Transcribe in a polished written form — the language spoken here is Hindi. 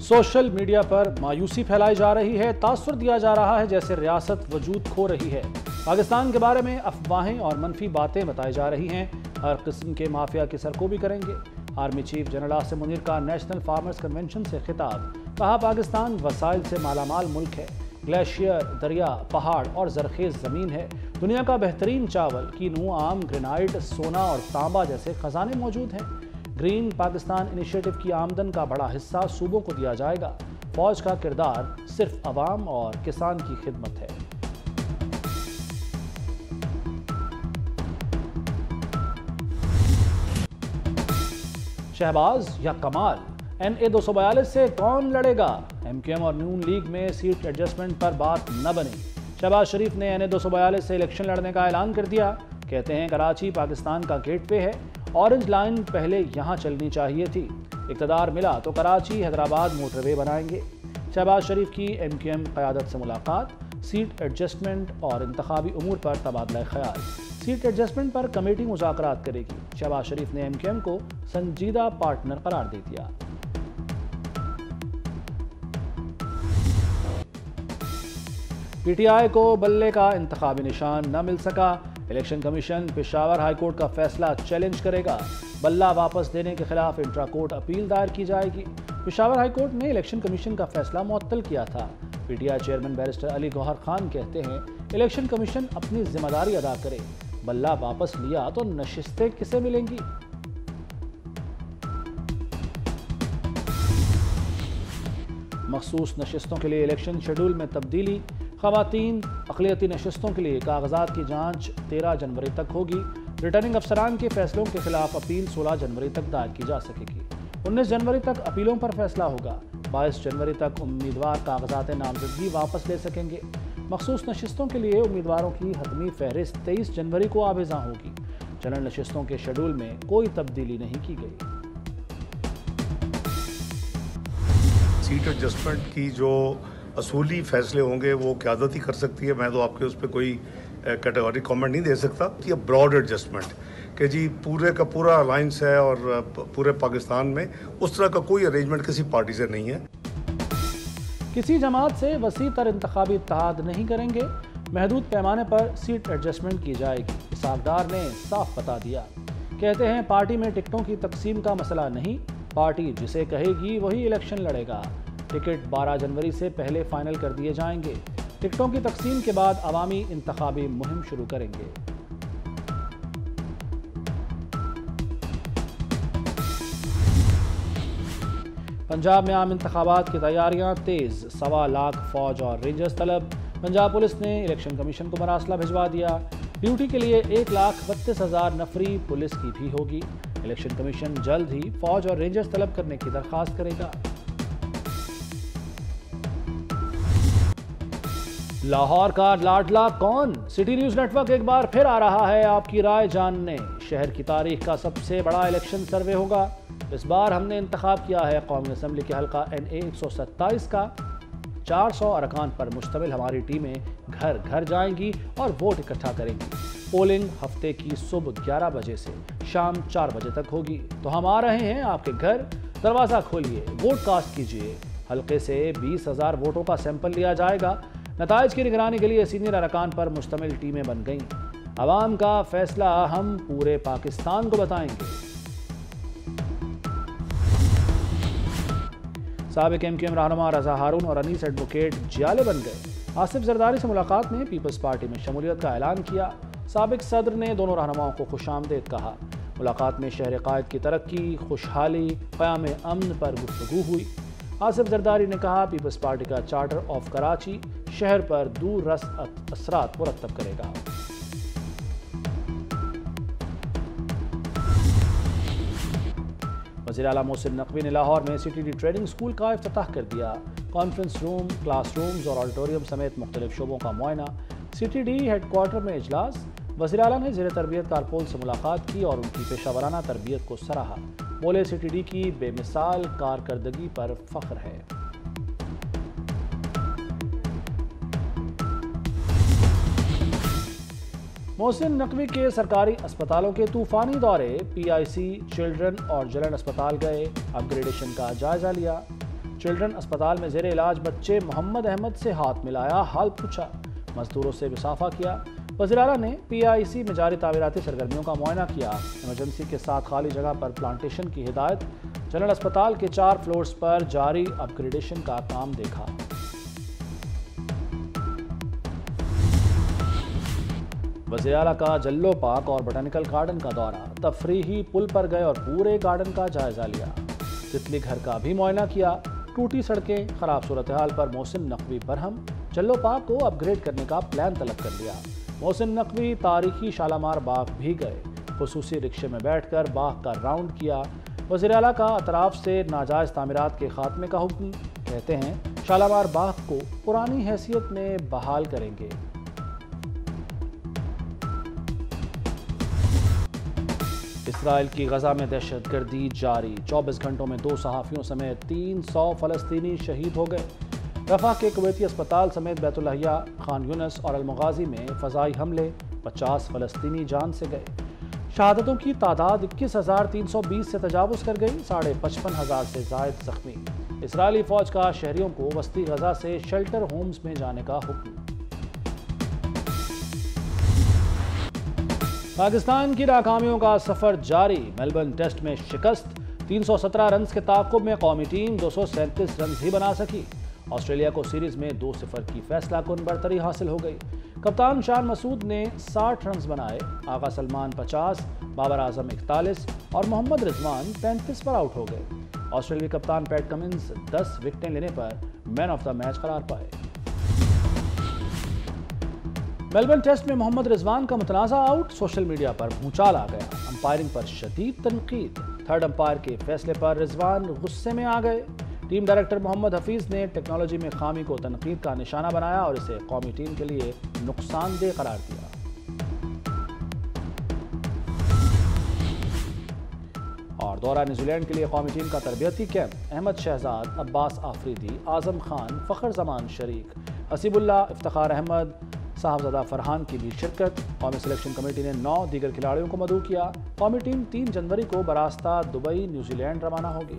सोशल मीडिया पर मायूसी फैलाई जा रही है। तासुर दिया जा रहा है जैसे रियासत वजूद खो रही है। पाकिस्तान के बारे में अफवाहें और मनफी बातें बताई जा रही हैं। हर किस्म के माफिया की सरकोबी करेंगे। Army chief general Asim Munir का नेशनल फार्मर्स कन्वेंशन से खिताब। कहा, पाकिस्तान वसाइल से मालामाल मुल्क है। ग्लेशियर, दरिया, पहाड़ और जरखेज ज़मीन है। दुनिया का बेहतरीन चावल, कीनू, आम, ग्रेनाइट, सोना और तांबा जैसे खजाने मौजूद हैं। ग्रीन पाकिस्तान इनिशिएटिव की आमदन का बड़ा हिस्सा सूबों को दिया जाएगा। फौज का किरदार सिर्फ अवाम और किसान की खिदमत है। शहबाज या कमाल, NA 242 से कौन लड़ेगा? MQM और नून लीग में सीट एडजस्टमेंट पर बात न बनी। शहबाज शरीफ ने NA 242 से इलेक्शन लड़ने का ऐलान कर दिया। कहते हैं, कराची पाकिस्तान का गेटवे है। ऑरेंज लाइन पहले यहाँ चलनी चाहिए थी। इक़्तिदार मिला तो कराची हैदराबाद मोटरवे बनाएंगे। शहबाज शरीफ की MQM क़यादत से मुलाकात। सीट एडजस्टमेंट और इंतखाबी उमूर पर तबादला ख्याल। सीट एडजस्टमेंट पर कमेटी मुज़ाकरात करेगी। शहबाज शरीफ ने MQM को संजीदा पार्टनर करार दे दिया। PTI को बल्ले का इंतखाबी निशान न मिल सका। इलेक्शन कमीशन पेशावर हाईकोर्ट का फैसला चैलेंज करेगा। बल्ला वापस देने के खिलाफ इंट्रा कोर्ट अपील दायर की जाएगी। पेशावर हाईकोर्ट ने इलेक्शन कमीशन का फैसला मुअत्तल किया था। PTI chairman barrister Ali Gauhar Khan कहते हैं, इलेक्शन कमीशन अपनी जिम्मेदारी अदा करे। बल्ला वापस लिया तो नशिस्तें किसे मिलेंगी? मखसूस नशिस्तों के लिए इलेक्शन शेड्यूल में तब्दीली। ख़वातीन अक़लियती नशिस्तों के लिए कागजात की जांच 13 जनवरी तक होगी। रिटर्निंग अफसरान के फैसलों के खिलाफ अपील 16 जनवरी तक दायर की जा सकेगी। 19 जनवरी तक अपीलों पर फैसला होगा। 22 जनवरी तक उम्मीदवार कागजात नामजदगी वापस ले सकेंगे। मखसूस नशिस्तों के लिए उम्मीदवारों की हतमी फहरिस्त 23 जनवरी को आवेज़ा होगी। जनरल नशिस्तों के शेड्यूल में कोई तब्दीली नहीं की गई। सीट एडजस्टमेंट की जो असूली फैसले होंगे वो क़यादत ही कर सकती है। मैं तो आपके उस पर कोई कैटेगरी कमेंट नहीं दे सकता। ये ब्रॉड एडजस्टमेंट कि जी पूरे का पूरा अलायंस है और पूरे पाकिस्तान में उस तरह का कोई अरेंजमेंट किसी पार्टी से नहीं है। किसी जमात से वसी तर इंतखाबी इत्तेहाद नहीं करेंगे। महदूद पैमाने पर सीट एडजस्टमेंट की जाएगी। इसाकदार ने साफ बता दिया। कहते हैं, पार्टी में टिकटों की तकसीम का मसला नहीं। पार्टी जिसे कहेगी वही इलेक्शन लड़ेगा। टिकट 12 जनवरी से पहले फाइनल कर दिए जाएंगे। टिकटों की तकसीम के बाद अवामी इंतखाबी मुहिम शुरू करेंगे। पंजाब में आम इंतखाबात की तैयारियां तेज। 1.25 लाख फौज और रेंजर्स तलब। पंजाब पुलिस ने इलेक्शन कमीशन को मरासला भिजवा दिया। ड्यूटी के लिए 1,32,000 नफरी पुलिस की भी होगी। इलेक्शन कमीशन जल्द ही फौज और रेंजर्स तलब करने की दरख्वास्त करेगा। लाहौर का लाडला कौन? सिटी न्यूज नेटवर्क एक बार फिर आ रहा है आपकी राय जानने। शहर की तारीख का सबसे बड़ा इलेक्शन सर्वे होगा। इस बार हमने इंतखाब किया है कौमी असम्बली के हल्का NA 127 का। 400 अरकान पर मुश्तमिल हमारी टीमें घर घर जाएंगी और वोट इकट्ठा करेंगी। पोलिंग हफ्ते की सुबह 11 बजे से शाम 4 बजे तक होगी। तो हम आ रहे हैं आपके घर। दरवाज़ा खोलिए, वोट कास्ट कीजिए। हल्के से 20,000 वोटों का सैंपल लिया जाएगा। नताइज की निगरानी के लिए सीनियर अरकान पर मुश्तमिल टीमें बन गईं। अवाम का फैसला हम पूरे पाकिस्तान को बताएंगे। साबिक MQM रहनुमा रजा हारून और अनीस एडवोकेट जियाले बन गए। आसिफ जरदारी से मुलाकात में पीपल्स पार्टी में शमूलियत का ऐलान किया। साबिक सदर ने दोनों रहनुमाओं को खुशामदीद कहा। मुलाकात में शहर कायद की तरक्की, खुशहाली, क़याम अमन पर गुफ्तगू हुई। आसिफ जरदारी ने कहा, पीपल्स पार्टी का चार्टर ऑफ कराची शहर पर दूर रस असरात मुरतब करेगा। वज़ीर आला मोहसिन नकवी ने लाहौर में CTD ट्रेनिंग स्कूल का इफ्तिताह कर दिया। कॉन्फ्रेंस रूम, क्लासरूम्स और ऑडिटोरियम समेत मुख्तलिफ शोबों का मुआयना। CTD हेडक्वार्टर में इजलास। वज़ीर आला ने ज़ेर तरबियत कारपोल से मुलाकात की और उनकी पेशावराना तरबियत को सराहा। बोले, CTD की बेमिसाल कारकर्दगी पर फ़ख्र है। मोहसिन नकवी के सरकारी अस्पतालों के तूफानी दौरे। PIC, चिल्ड्रन और जनरल अस्पताल गए। अपग्रेडेशन का जायजा लिया। चिल्ड्रन अस्पताल में जेर इलाज बच्चे मोहम्मद अहमद से हाथ मिलाया, हाल पूछा, मजदूरों से मुसाफा किया। वज़ीर आला ने PIC में जारी तामीराती सरगर्मियों का मुआयना किया। इमरजेंसी के साथ खाली जगह पर प्लांटेशन की हिदायत। जनरल अस्पताल के 4 फ्लोर्स पर जारी अपग्रेडेशन का काम देखा। वज़ीर आला का जल्लो पार्क और बोटानिकल गार्डन का दौरा। तफरीही पुल पर गए और पूरे गार्डन का जायजा लिया। तितली घर का भी मुआयना किया। टूटी सड़कें, खराब सूरत हाल पर मोहसिन नकवी बरहम। जल्लो पार्क को अपग्रेड करने का प्लान तलब कर लिया। मोहसिन नकवी तारीखी शालामार बाग भी गए। खुसूसी रिक्शे में बैठकर बाग का राउंड किया। वज़ीर आला का अतराफ से नाजायज़ तामीरात के खात्मे का हुक्म। कहते हैं शालामार बाग को पुरानी हैसियत में बहाल करेंगे। इसराइल की गजा में दहशतगर्दी जारी। 24 घंटों में 2 सहाफ़ियों समेत 300 फ़लस्तीनी शहीद हो गए। रफ़ा के कुवैती अस्पताल समेत बैतुल्लाहिया, खान यूनस और अलमगाजी में फ़ज़ाई हमले, 50 फ़लस्तीनी जान से गए। शहादतों की तादाद 21,320 से तजावुज़ कर गई। 55,500 से ज़ायद ज़ख्मी। इसराइली फ़ौज का शहरियों को वस्ती गजा से शेल्टर होम्स में जाने का हुक्म। पाकिस्तान की नाकामियों का सफर जारी। मेलबर्न टेस्ट में शिकस्त। 317 रन के ताक़ुब में कौमी टीम 237 रन ही बना सकी। ऑस्ट्रेलिया को सीरीज में 2-0 की फैसला कुन बढ़तरी हासिल हो गई। कप्तान शान मसूद ने 60 रन बनाए। आगा सलमान 50, बाबर आजम 41 और मोहम्मद रिजवान 35 पर आउट हो गए। ऑस्ट्रेलियाई कप्तान पैट कमिंस 10 विकेटें लेने पर मैन ऑफ द मैच करार पाए। मेलबर्न टेस्ट में मोहम्मद रिजवान का मुतनाज़ा आउट। सोशल मीडिया पर भूचाल आ गया। अंपायरिंग पर शदीद तनकीद। थर्ड अंपायर के फैसले पर रिजवान गुस्से में आ गए। टीम डायरेक्टर मोहम्मद हफीज़ ने टेक्नोलॉजी में खामी को तनकीद का निशाना बनाया और इसे कौमी टीम के लिए नुकसानदेह करार दिया। और दौरा न्यूजीलैंड के लिए कौमी टीम का तरबियती कैंप। अहमद शहजाद, अब्बास आफरीदी, आजम खान, फ़खर जमान शरीक, हसीबुल्लाह, इफ्तिखार अहमद, साहबजादा फरहान की भी शिरकत। कौमी सिलेक्शन कमेटी ने 9 दीगर खिलाड़ियों को मदऊ किया। कौमी टीम 3 जनवरी को बरास्ता दुबई न्यूजीलैंड रवाना होगी।